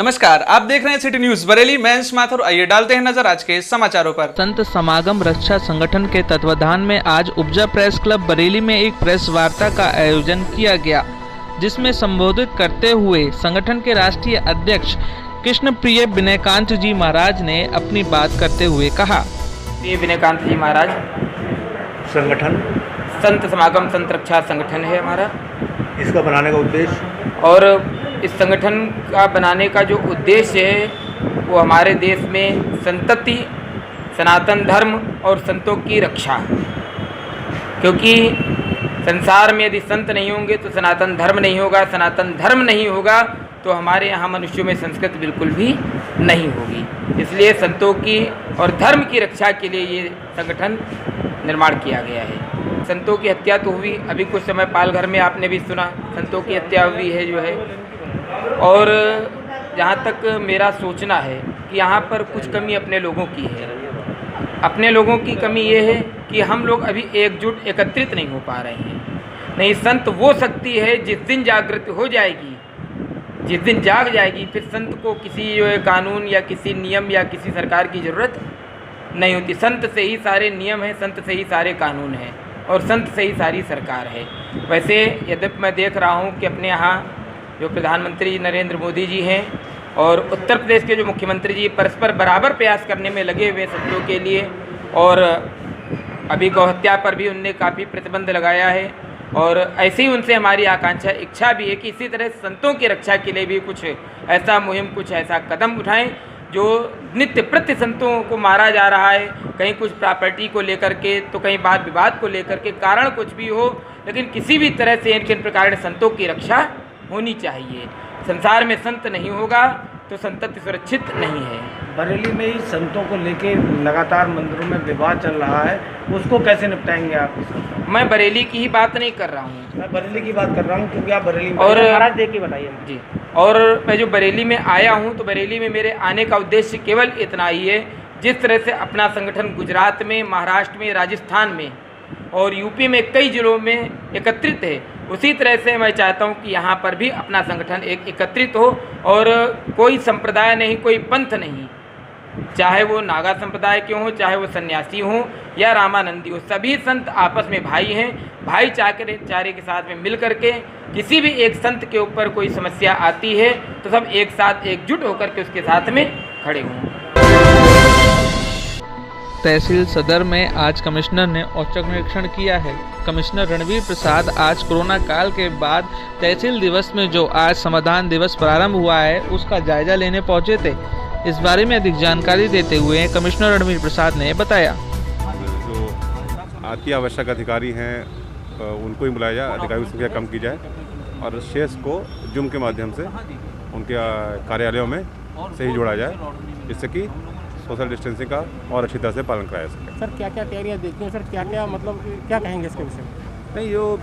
नमस्कार, आप देख रहे हैं सिटी न्यूज बरेली। मैं अंश माथुर। आइए डालते हैं नजर आज के समाचारों पर। संत समागम रक्षा संगठन के तत्वाधान में आज उपजा प्रेस क्लब बरेली में एक प्रेस वार्ता का आयोजन किया गया, जिसमें संबोधित करते हुए संगठन के राष्ट्रीय अध्यक्ष कृष्ण प्रिय विनयकांत जी महाराज ने अपनी बात करते हुए कहा। विनयकांत जी महाराज, संगठन संत समागम संत रक्षा संगठन है हमारा। इसका बनाने का उद्देश्य और इस संगठन का बनाने का जो उद्देश्य है वो हमारे देश में संतति, सनातन धर्म और संतों की रक्षा। क्योंकि संसार में यदि संत नहीं होंगे तो सनातन धर्म नहीं होगा, सनातन धर्म नहीं होगा तो हमारे यहाँ मनुष्यों में संस्कृति बिल्कुल भी नहीं होगी। इसलिए संतों की और धर्म की रक्षा के लिए ये संगठन निर्माण किया गया है। संतों की हत्या तो हुई, अभी कुछ समय पालघर में आपने भी सुना, संतों की हत्या हुई है जो है। और जहाँ तक मेरा सोचना है कि यहाँ पर कुछ कमी अपने लोगों की है। अपने लोगों की कमी ये है कि हम लोग अभी एकजुट एकत्रित नहीं हो पा रहे हैं। नहीं, संत वो शक्ति है जिस दिन जागृत हो जाएगी, जिस दिन जाग जाएगी, फिर संत को किसी जो है कानून या किसी नियम या किसी सरकार की ज़रूरत नहीं होती। संत से ही सारे नियम हैं, संत से ही सारे कानून हैं और संत से ही सारी सरकार है। वैसे यद्यपि मैं देख रहा हूँ कि अपने यहाँ जो प्रधानमंत्री नरेंद्र मोदी जी हैं और उत्तर प्रदेश के जो मुख्यमंत्री जी परस्पर बराबर प्रयास करने में लगे हुए संतों के लिए, और अभी गौहत्या पर भी उनने काफ़ी प्रतिबंध लगाया है। और ऐसे ही उनसे हमारी आकांक्षा इच्छा भी है कि इसी तरह संतों की रक्षा के लिए भी कुछ ऐसा मुहिम, कुछ ऐसा कदम उठाएं जो नित्य प्रति संतों को मारा जा रहा है, कहीं कुछ प्रॉपर्टी को लेकर के तो कहीं वाद विवाद को लेकर के, कारण कुछ भी हो, लेकिन किसी भी तरह से इन प्रकार संतों की रक्षा होनी चाहिए। संसार में संत नहीं होगा तो संतति सुरक्षित नहीं है। बरेली में ही संतों को लेके लगातार मंदिरों में विवाद चल रहा है, उसको कैसे निपटाएंगे आप? मैं बरेली की ही बात नहीं कर रहा हूँ, मैं बरेली की बात कर रहा हूँ क्योंकि आप बरेली में और महाराज देख के बताइए जी। और मैं जो बरेली में आया हूँ तो बरेली में मेरे आने का उद्देश्य केवल इतना ही है, जिस तरह से अपना संगठन गुजरात में, महाराष्ट्र में, राजस्थान में और यूपी में कई जिलों में एकत्रित है, उसी तरह से मैं चाहता हूं कि यहाँ पर भी अपना संगठन एक एकत्रित हो और कोई संप्रदाय नहीं, कोई पंथ नहीं, चाहे वो नागा संप्रदाय के हों, चाहे वो सन्यासी हों या रामानंदी हो, सभी संत आपस में भाई हैं। भाईचारे के साथ में मिल करके किसी भी एक संत के ऊपर कोई समस्या आती है तो सब एक साथ एकजुट होकर के उसके साथ में खड़े हों। तहसील सदर में आज कमिश्नर ने औचक निरीक्षण किया है। कमिश्नर रणवीर प्रसाद आज कोरोना काल के बाद तहसील दिवस में जो आज समाधान दिवस प्रारंभ हुआ है उसका जायजा लेने पहुंचे थे। इस बारे में अधिक जानकारी देते हुए कमिश्नर रणवीर प्रसाद ने बताया, जो अति आवश्यक अधिकारी हैं उनको ही बुलाया जाए, अधिकारियों की संख्या कम की जाए और शेष को जूम के माध्यम से उनके कार्यालयों में से ही जोड़ा जाए, जिससे कि सोशल डिस्टेंसिंग का और अच्छी तरह से पालन कराया सके। सर क्या क्या तैयारियाँ देखती हैं सर, क्या क्या मतलब क्या कहेंगे इसके विषय में? नहीं, जो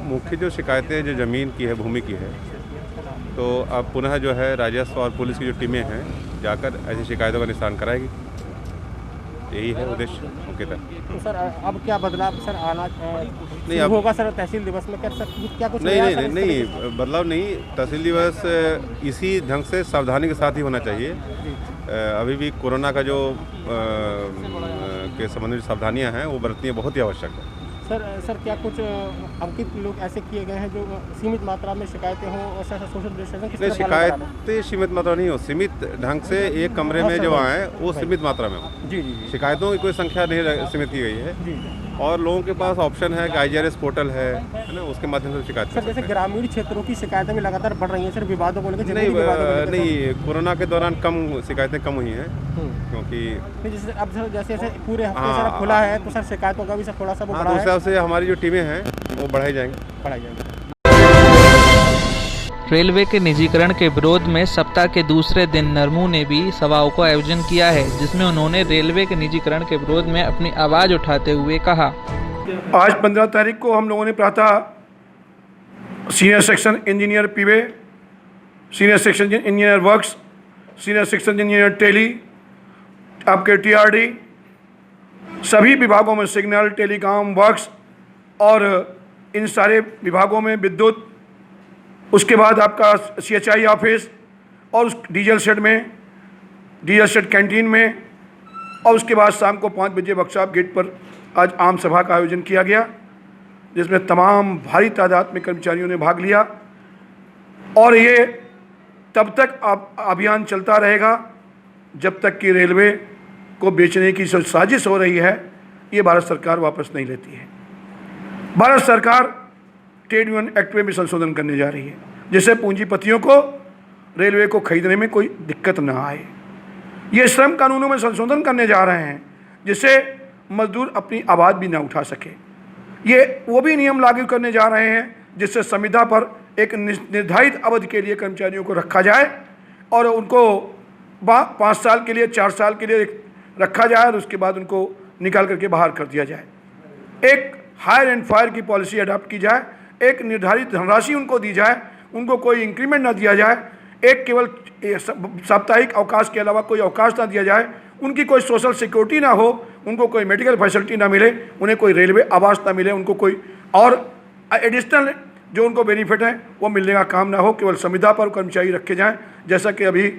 मुख्य जो शिकायतें जो ज़मीन की है, भूमि की है, तो अब पुनः जो है राजस्व और पुलिस की जो टीमें हैं जाकर ऐसी शिकायतों का निस्तारण कराएगी। यही है उद्देश्य मुख्यतः। तो सर अब क्या बदलाव सर आना नहीं अब होगा सर तहसील दिवस में? क्या सर क्या कुछ नहीं बदलाव नहीं, तहसील दिवस इसी ढंग से सावधानी के साथ ही होना चाहिए। अभी भी कोरोना का जो के संबंधित सावधानियां हैं वो बरतनी बहुत ही आवश्यक है। सर क्या कुछ अंकित लोग ऐसे किए गए हैं जो सीमित मात्रा में शिकायतें हों और सर सोशल डिस्टेंसिंग? नहीं, शिकायतें सीमित मात्रा नहीं हो, सीमित ढंग से एक कमरे में जो आए वो सीमित मात्रा में हो। जी। शिकायतों की कोई संख्या नहीं सीमित की गई है और लोगों के पास ऑप्शन है कि IGRS पोर्टल है ना, उसके माध्यम से शिकायत सर जैसे ग्रामीण क्षेत्रों की शिकायतें भी लगातार बढ़ रही हैं सर, विवादों को लेकर? नहीं, कोरोना के दौरान शिकायतें कम हुई हैं क्योंकि जैसे अब सर जैसे पूरे हफ्ते सर खुला है तो सर शिकायतों का भी सर थोड़ा सा वो बढ़ा है। उस हिसाब से हमारी जो टीमें हैं वो बढ़ाई जाएंगी। रेलवे के निजीकरण के विरोध में सप्ताह के दूसरे दिन नरमू ने भी सभाओं का आयोजन किया है, जिसमें उन्होंने रेलवे के निजीकरण के विरोध में अपनी आवाज़ उठाते हुए कहा। आज 15 तारीख को हम लोगों ने प्रातः senior section engineer P way, senior section engineer works, senior section engineer tele, आपके TRD, सभी विभागों में सिग्नल, टेलीकॉम, वर्क्स और इन सारे विभागों में विद्युत, उसके बाद आपका CHI ऑफिस और उस डीजल शेड कैंटीन में, और उसके बाद शाम को 5 बजे वर्कशॉप गेट पर आज आम सभा का आयोजन किया गया, जिसमें तमाम भारी तादाद में कर्मचारियों ने भाग लिया। और ये तब तक अभियान चलता रहेगा जब तक कि रेलवे को बेचने की जो साजिश हो रही है ये भारत सरकार वापस नहीं लेती है। भारत सरकार ट्रेड यूनियन एक्ट में भी संशोधन करने जा रही है, जिससे पूंजीपतियों को रेलवे को खरीदने में कोई दिक्कत न आए। ये श्रम कानूनों में संशोधन करने जा रहे हैं, जिससे मजदूर अपनी आवाज़ भी ना उठा सके। ये वो भी नियम लागू करने जा रहे हैं जिससे संविदा पर एक निर्धारित अवधि के लिए कर्मचारियों को रखा जाए और उनको 5 साल के लिए, 4 साल के लिए रखा जाए और उसके बाद उनको निकाल करके बाहर कर दिया जाए। एक हायर एंड फायर की पॉलिसी अडॉप्ट की जाए, एक निर्धारित धनराशि उनको दी जाए, उनको कोई इंक्रीमेंट ना दिया जाए, एक केवल साप्ताहिक अवकाश के अलावा कोई अवकाश ना दिया जाए, उनकी कोई सोशल सिक्योरिटी ना हो, उनको कोई मेडिकल फैसिलिटी ना मिले, उन्हें कोई रेलवे आवास ना मिले, उनको कोई और एडिशनल जो उनको बेनिफिट है वो मिलने का काम ना हो, केवल संविदा पर कर्मचारी रखे जाएं, जैसा कि अभी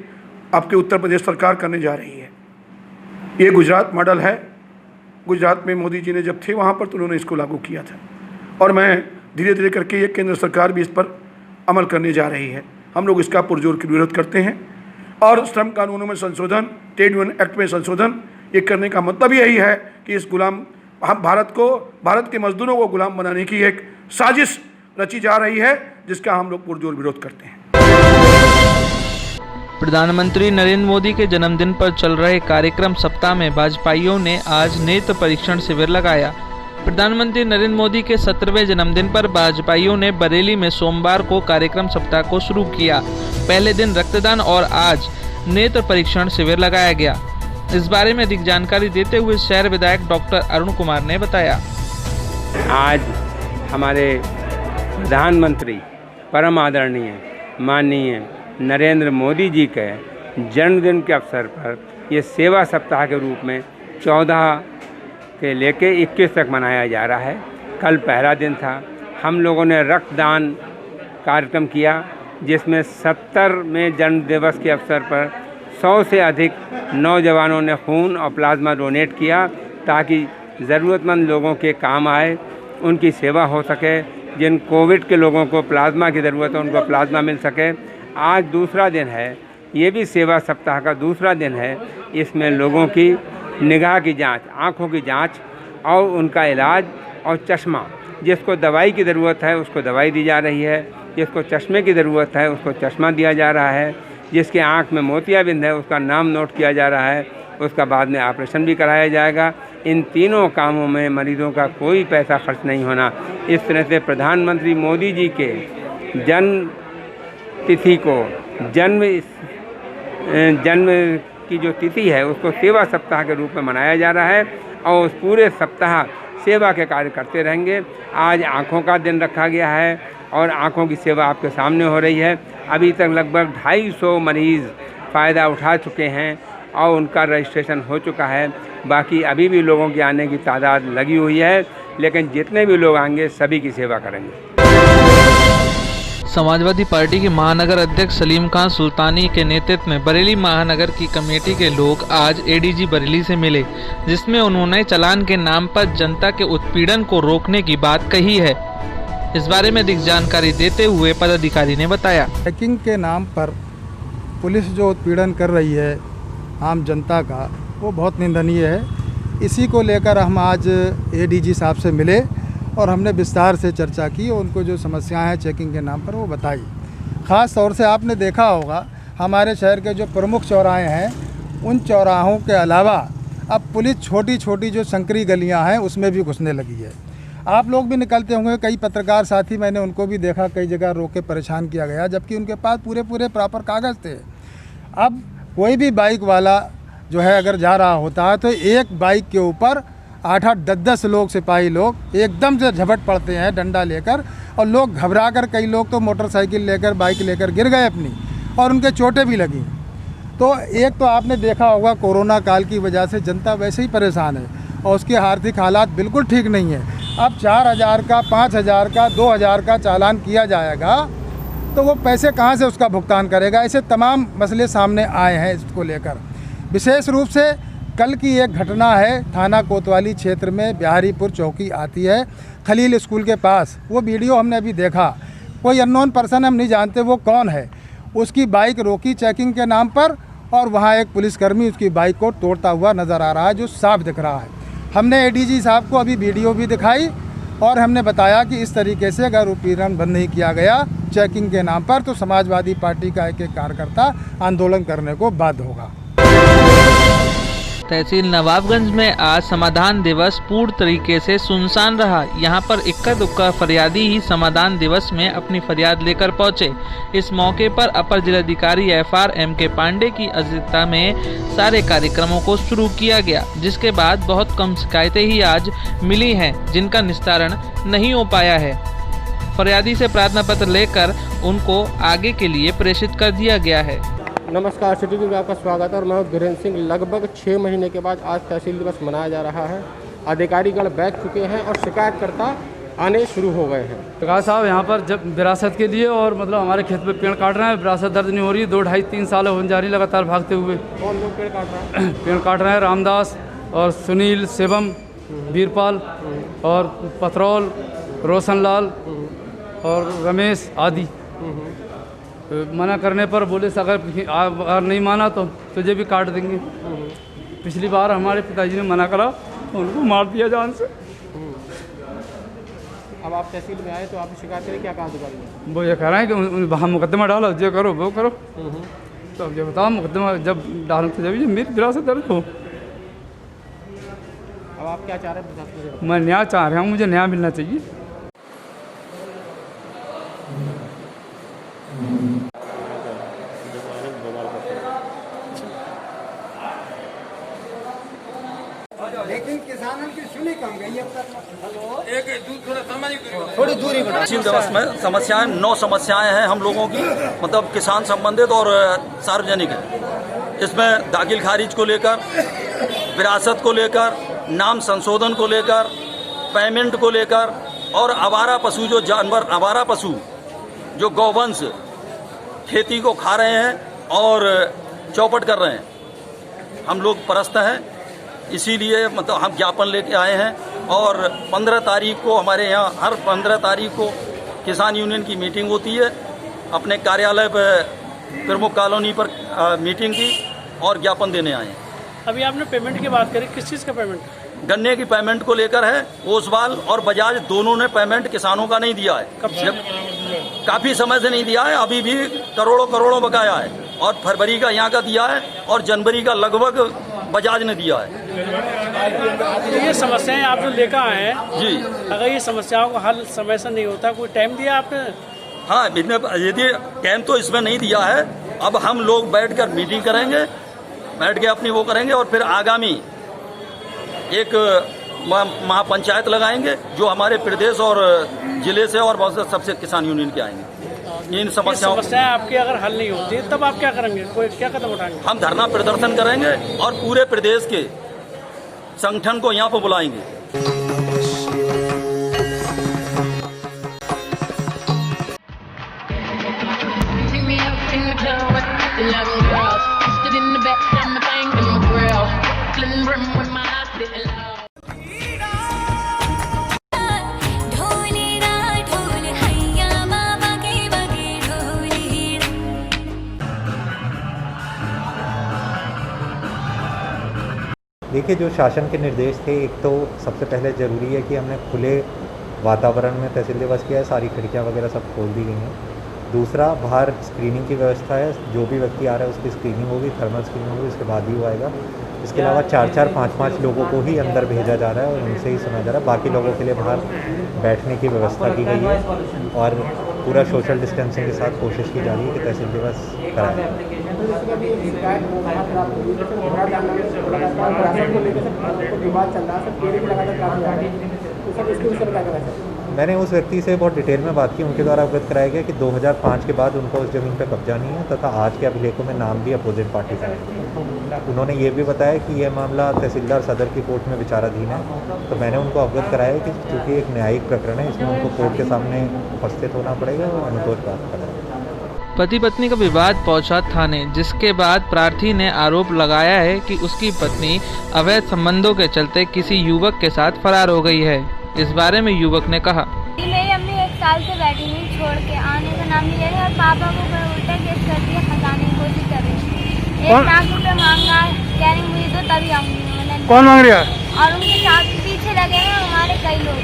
आपके उत्तर प्रदेश सरकार करने जा रही है। ये गुजरात मॉडल है। गुजरात में मोदी जी ने जब थे वहाँ पर तो उन्होंने इसको लागू किया था, और मैं धीरे धीरे करके ये केंद्र सरकार भी इस पर अमल करने जा रही है। हम लोग इसका पुरजोर विरोध करते हैं और श्रम कानूनों में संशोधन, ट्रेड यूनियन एक्ट में संशोधन ये करने का मतलब यही है कि इस भारत के मजदूरों को गुलाम बनाने की एक साजिश रची जा रही है, जिसका हम लोग पुरजोर विरोध करते हैं। प्रधानमंत्री नरेंद्र मोदी के जन्मदिन पर चल रहे कार्यक्रम सप्ताह में भाजपाइयों ने आज नेत्र परीक्षण शिविर लगाया। प्रधानमंत्री नरेंद्र मोदी के 17वें जन्मदिन पर भाजपाइयों ने बरेली में सोमवार को कार्यक्रम सप्ताह को शुरू किया। पहले दिन रक्तदान और आज नेत्र परीक्षण शिविर लगाया गया। इस बारे में अधिक जानकारी देते हुए शहर विधायक डॉक्टर अरुण कुमार ने बताया। आज हमारे प्रधानमंत्री परम आदरणीय माननीय नरेंद्र मोदी जी के जन्मदिन के अवसर पर ये सेवा सप्ताह के रूप में 14 से लेके 21 तक मनाया जा रहा है। कल पहला दिन था। हम लोगों ने रक्तदान कार्यक्रम किया, जिसमें 70वें जन्म दिवस के अवसर पर 100 से अधिक नौजवानों ने खून और प्लाज्मा डोनेट किया, ताकि ज़रूरतमंद लोगों के काम आए, उनकी सेवा हो सके। जिन कोविड के लोगों को प्लाज्मा की ज़रूरत है उनको प्लाज्मा मिल सके। आज दूसरा दिन है, ये भी सेवा सप्ताह का दूसरा दिन है। इसमें लोगों की निगाह की जांच, आँखों की जांच और उनका इलाज और चश्मा, जिसको दवाई की ज़रूरत है उसको दवाई दी जा रही है, जिसको चश्मे की ज़रूरत है उसको चश्मा दिया जा रहा है, जिसके आँख में मोतियाबिंद है उसका नाम नोट किया जा रहा है, उसका बाद में ऑपरेशन भी कराया जाएगा। इन तीनों कामों में मरीजों का कोई पैसा खर्च नहीं होना। इस तरह से प्रधानमंत्री मोदी जी के जन्म तिथि को जन्म की जो तिथि है उसको सेवा सप्ताह के रूप में मनाया जा रहा है और उस पूरे सप्ताह सेवा के कार्य करते रहेंगे। आज आँखों का दिन रखा गया है और आँखों की सेवा आपके सामने हो रही है। अभी तक लगभग 250 मरीज़ फ़ायदा उठा चुके हैं और उनका रजिस्ट्रेशन हो चुका है। बाकी अभी भी लोगों के आने की तादाद लगी हुई है, लेकिन जितने भी लोग आएंगे सभी की सेवा करेंगे। समाजवादी पार्टी के महानगर अध्यक्ष सलीम खान सुल्तानी के नेतृत्व में बरेली महानगर की कमेटी के लोग आज एडीजी बरेली से मिले, जिसमें उन्होंने चालान के नाम पर जनता के उत्पीड़न को रोकने की बात कही है। इस बारे में अधिक जानकारी देते हुए पदाधिकारी ने बताया, चेकिंग के नाम पर पुलिस जो उत्पीड़न कर रही है आम जनता का, वो बहुत निंदनीय है। इसी को लेकर हम आज एडीजी साहब से मिले और हमने विस्तार से चर्चा की और उनको जो समस्याएं हैं चेकिंग के नाम पर वो बताई। ख़ास तौर से आपने देखा होगा हमारे शहर के जो प्रमुख चौराहे हैं उन चौराहों के अलावा अब पुलिस छोटी छोटी जो संकरी गलियां हैं उसमें भी घुसने लगी है। आप लोग भी निकलते होंगे, कई पत्रकार साथी मैंने उनको भी देखा, कई जगह रोक के परेशान किया गया, जबकि उनके पास पूरे प्रॉपर कागज़ थे। अब कोई भी बाइक वाला जो है अगर जा रहा होता है तो एक बाइक के ऊपर 8-8, 10-10 लोग, सिपाही लोग एकदम से झपट पड़ते हैं डंडा लेकर, और लोग घबरा कर, कई लोग तो मोटरसाइकिल लेकर, बाइक लेकर गिर गए अपनी, और उनके चोटें भी लगी। तो एक तो आपने देखा होगा कोरोना काल की वजह से जनता वैसे ही परेशान है और उसके आर्थिक हालात बिल्कुल ठीक नहीं है। अब 4000 का, 5000 का, 2000 का चालान किया जाएगा तो वो पैसे कहाँ से उसका भुगतान करेगा। ऐसे तमाम मसले सामने आए हैं इसको लेकर। विशेष रूप से कल की एक घटना है, थाना कोतवाली क्षेत्र में बिहारीपुर चौकी आती है, खलील स्कूल के पास। वो वीडियो हमने अभी देखा, कोई अननोन पर्सन, हम नहीं जानते वो कौन है, उसकी बाइक रोकी चेकिंग के नाम पर और वहाँ एक पुलिसकर्मी उसकी बाइक को तोड़ता हुआ नज़र आ रहा है, जो साफ दिख रहा है। हमने एडीजी साहब को अभी वीडियो भी दिखाई और हमने बताया कि इस तरीके से अगर उत्पीड़न बंद नहीं किया गया चेकिंग के नाम पर तो समाजवादी पार्टी का एक कार्यकर्ता आंदोलन करने को बाध्य होगा। तहसील नवाबगंज में आज समाधान दिवस पूर्ण तरीके से सुनसान रहा। यहां पर इक्का दुक्का फरियादी ही समाधान दिवस में अपनी फरियाद लेकर पहुंचे। इस मौके पर अपर जिलाधिकारी FR MK पांडे की अध्यक्षता में सारे कार्यक्रमों को शुरू किया गया, जिसके बाद बहुत कम शिकायतें ही आज मिली हैं जिनका निस्तारण नहीं हो पाया है। फरियादी से प्रार्थना पत्र लेकर उनको आगे के लिए प्रेषित कर दिया गया है। नमस्कार, सिटी न्यूज़ में आपका स्वागत है और मैं हूं वीरेंद्र सिंह। लगभग 6 महीने के बाद आज तहसील दिवस मनाया जा रहा है। अधिकारीगण बैठ चुके हैं और शिकायतकर्ता आने शुरू हो गए हैं। प्रकाश साहब यहाँ पर जब विरासत के लिए और मतलब हमारे खेत पे पेड़ काट रहे हैं, विरासत दर्ज नहीं हो रही, 2 ढाई 3 साल होने जा रही लगातार भागते हुए। कौन लोग पेड़ काट रहे हैं? पेड़ काट रहे हैं रामदास और सुनील, शिवम, वीरपाल और पथरौल, रोशनलाल और रमेश आदि। मना करने पर बोले अगर नहीं माना तो तुझे भी काट देंगे। पिछली बार हमारे पिताजी ने मना करा तो उनको मार दिया जान से। अब आप तहसील में आए तो आपने शिकायत करें, क्या कहा अधिकारी ने? वो ये कह रहे हैं कि वहाँ मुकदमा डालो, जो करो वो करो। तो अब ये बताओ, मुकदमा जब डालो तो जब मेरी विरासत दर्ज हो। अब आप क्या चाह रहे हैं प्रशासन से? मैं न्याय चाह रहा हूँ, मुझे न्याय मिलना चाहिए। लेकिन किसानों की सुनी कम गई अब तक। तहसील दिवस में समस्याएं 9 समस्याएं हैं हम लोगों की, मतलब किसान संबंधित और सार्वजनिक है। इसमें दाखिल खारिज को लेकर, विरासत को लेकर, नाम संशोधन को लेकर, पेमेंट को लेकर और आवारा पशु जो जानवर, आवारा पशु जो गौवंश खेती को खा रहे हैं और चौपट कर रहे हैं, हम लोग परस्त हैं। इसीलिए मतलब हम ज्ञापन लेके आए हैं और 15 तारीख को हमारे यहाँ हर 15 तारीख को किसान यूनियन की मीटिंग होती है। अपने कार्यालय पर प्रमुख कॉलोनी पर मीटिंग की और ज्ञापन देने आए हैं। अभी आपने पेमेंट की बात करी, किस चीज़ का पेमेंट? गन्ने की पेमेंट को लेकर है। ओसवाल और बजाज दोनों ने पेमेंट किसानों का नहीं दिया है। काफ़ी समय से नहीं दिया है, अभी भी करोड़ों बकाया है और फरवरी का यहाँ का दिया है और जनवरी का लगभग बजाज ने दिया है। ये समस्याएं आप जो लेकर आए हैं जी, अगर ये समस्याओं का हल समय से नहीं होता, कोई टाइम दिया आपने? हाँ, यदि टाइम तो इसमें नहीं दिया है। अब हम लोग बैठकर मीटिंग करेंगे, बैठ के अपनी वो करेंगे और फिर आगामी एक महापंचायत लगाएंगे जो हमारे प्रदेश और जिले से और बहुत से सबसे किसान यूनियन के आएंगे। इन समस्याएं आपकी अगर हल नहीं होती तब आप क्या करेंगे, कोई क्या कदम उठाएंगे? हम धरना प्रदर्शन करेंगे और पूरे प्रदेश के संगठन को यहाँ पर बुलाएंगे। देखिए, जो शासन के निर्देश थे, एक तो सबसे पहले ज़रूरी है कि हमने खुले वातावरण में तहसील दिवस किया है, सारी खिड़कियां वगैरह सब खोल दी गई हैं। दूसरा, बाहर स्क्रीनिंग की व्यवस्था है, जो भी व्यक्ति आ रहा है उसकी स्क्रीनिंग होगी, थर्मल स्क्रीनिंग होगी, उसके बाद ही वो आएगा। इसके अलावा 4-4, 5-5 लोगों को ही अंदर भेजा जा रहा है और उनसे ही सुना जा रहा है। बाकी लोगों के लिए बाहर बैठने की व्यवस्था की गई है और पूरा सोशल डिस्टेंसिंग के साथ कोशिश की जा रही है कि तहसील दिवस कराएं। मैंने उस व्यक्ति से बहुत डिटेल में बात की, उनके द्वारा अवगत कराया गया कि 2005 के बाद उनको उस ज़मीन पर कब्जा नहीं है तथा आज के अभिलेखों में नाम भी अपोजिट पार्टी का है। उन्होंने ये भी बताया कि यह मामला तहसीलदार सदर की कोर्ट में विचाराधीन है। तो मैंने उनको अवगत कराया कि चूँकि एक न्यायिक प्रकरण है, इसमें उनको कोर्ट के सामने उपस्थित होना पड़ेगा और अनुतोष प्राप्त करना है। पति पत्नी का विवाद पहुंचा थाने, जिसके बाद प्रार्थी ने आरोप लगाया है कि उसकी पत्नी अवैध संबंधों के चलते किसी युवक के साथ फरार हो गई है। इस बारे में युवक ने कहा, मेरी अम्मी 1 साल से बैठी हुई, छोड़ के आने का नाम नहीं ले रही और पापा को उल्टा केस कर दिया, फंसाने की कोशिश कर रही है। 1 लाख रुपए मांगा, कह रही मुझे तो तभी आऊंगी। कौन मांग रहा है? और उनके साथ पीछे लगे हैं हमारे कई लोग।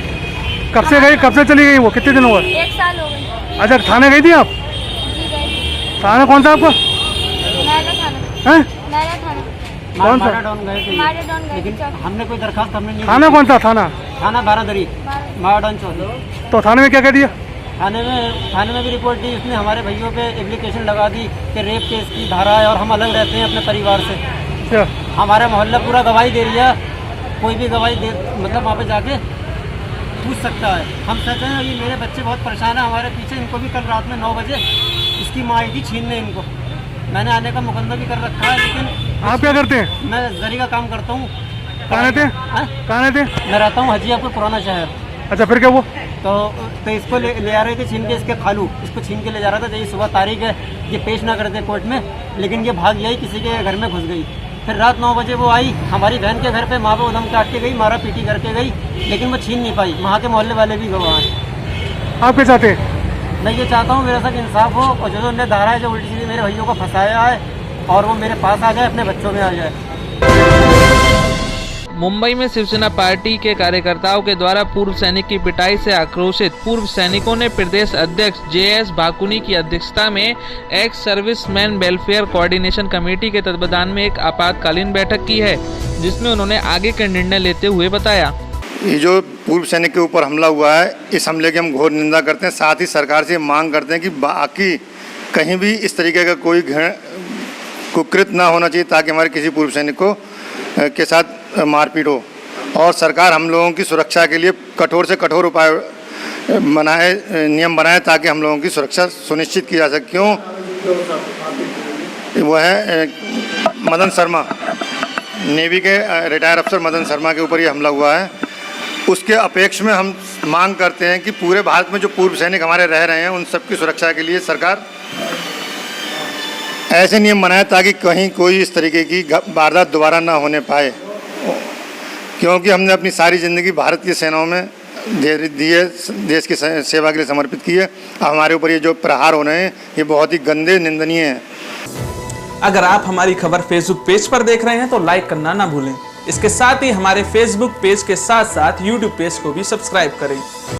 कब से चली गई वो? कितने दिन हुए? 1 साल हो गई। अच्छा, थाने गई थी आप? जी गई। थाना कौन सा आपका? मैला थाना। हैं? मैला थाना। कौन सा? माराडोन गए थे। हमने कोई दरखास्त हमने नहीं। थाना कौन सा? थाना बारादरी माराडोन चौक। तो थाने में क्या कह दिया? थाने में भी रिपोर्ट दी उसने, हमारे भाइयों पे एप्लीकेशन लगा दी कि रेप केस की धारा है और हम अलग रहते हैं अपने परिवार से। अच्छा। हमारा मोहल्ला पूरा गवाही दे रही है, कोई भी गवाही दे मतलब वहाँ पे जाके पूछ सकता है। हम कहते हैं ये मेरे बच्चे बहुत परेशान है हमारे पीछे, इनको भी कल रात में 9 बजे इसकी माँ आई थी छीनने इनको। मैंने आने का मुकदमा भी कर रखा है, लेकिन आप क्या करते हैं? मैं जरी का काम करता हूँ। कहाँ रहते? मैं रहता हूँ हजियापुर पुराना शहर। अच्छा, फिर क्या हुआ? तो इसको ले आ रहे थे छीन के, इसके खालू इसको छीन के ले जा रहा था। यही सुबह तारीख है, ये पेश ना करते कोर्ट में, लेकिन ये भाग गई, किसी के घर में घुस गई। फिर रात 9 बजे वो आई हमारी बहन के घर पे, माँ को उधम काट के गई, मारा पीटी करके गई, लेकिन वो छीन नहीं पाई। वहाँ के मोहल्ले वाले भी गवाह हैं। आप क्या चाहते हैं? मैं ये चाहता हूँ मेरे साथ इंसाफ हो और जो उन्हें धारा है जो उल्टी सीधी मेरे भाइयों को फंसाया है और वो मेरे पास आ जाए, अपने बच्चों में आ जाए। मुंबई में शिवसेना पार्टी के कार्यकर्ताओं के द्वारा पूर्व सैनिक की पिटाई से आक्रोशित पूर्व सैनिकों ने प्रदेश अध्यक्ष JS भाकुनी की अध्यक्षता में ex serviceman welfare coordination committee के तत्वावधान में एक आपातकालीन बैठक की है, जिसमें उन्होंने आगे के निर्णय लेते हुए बताया। ये जो पूर्व सैनिक के ऊपर हमला हुआ है, इस हमले की हम घोर निंदा करते हैं। साथ ही सरकार से मांग करते हैं कि बाकी कहीं भी इस तरीके का कोई कुकृत ना होना चाहिए, ताकि हमारे किसी पूर्व सैनिक को के साथ मारपीट हो। और सरकार हम लोगों की सुरक्षा के लिए कठोर से कठोर उपाय नियम बनाए, ताकि हम लोगों की सुरक्षा सुनिश्चित की जा सके। क्यों? वो है मदन शर्मा, नेवी के रिटायर अफसर मदन शर्मा के ऊपर ये हमला हुआ है। उसके अपेक्ष में हम मांग करते हैं कि पूरे भारत में जो पूर्व सैनिक हमारे रह रहे हैं, उन सबकी सुरक्षा के लिए सरकार ऐसे नियम बनाए ताकि कहीं कोई इस तरीके की वारदात दोबारा ना होने पाए। क्योंकि हमने अपनी सारी ज़िंदगी भारतीय सेनाओं में दी है, देश की सेवा के लिए समर्पित की है। अब हमारे ऊपर ये जो प्रहार हो रहे हैं, ये बहुत ही गंदे, निंदनीय हैं। अगर आप हमारी खबर फेसबुक पेज पर देख रहे हैं तो लाइक करना ना भूलें। इसके साथ ही हमारे फेसबुक पेज के साथ साथ यूट्यूब पेज को भी सब्सक्राइब करें।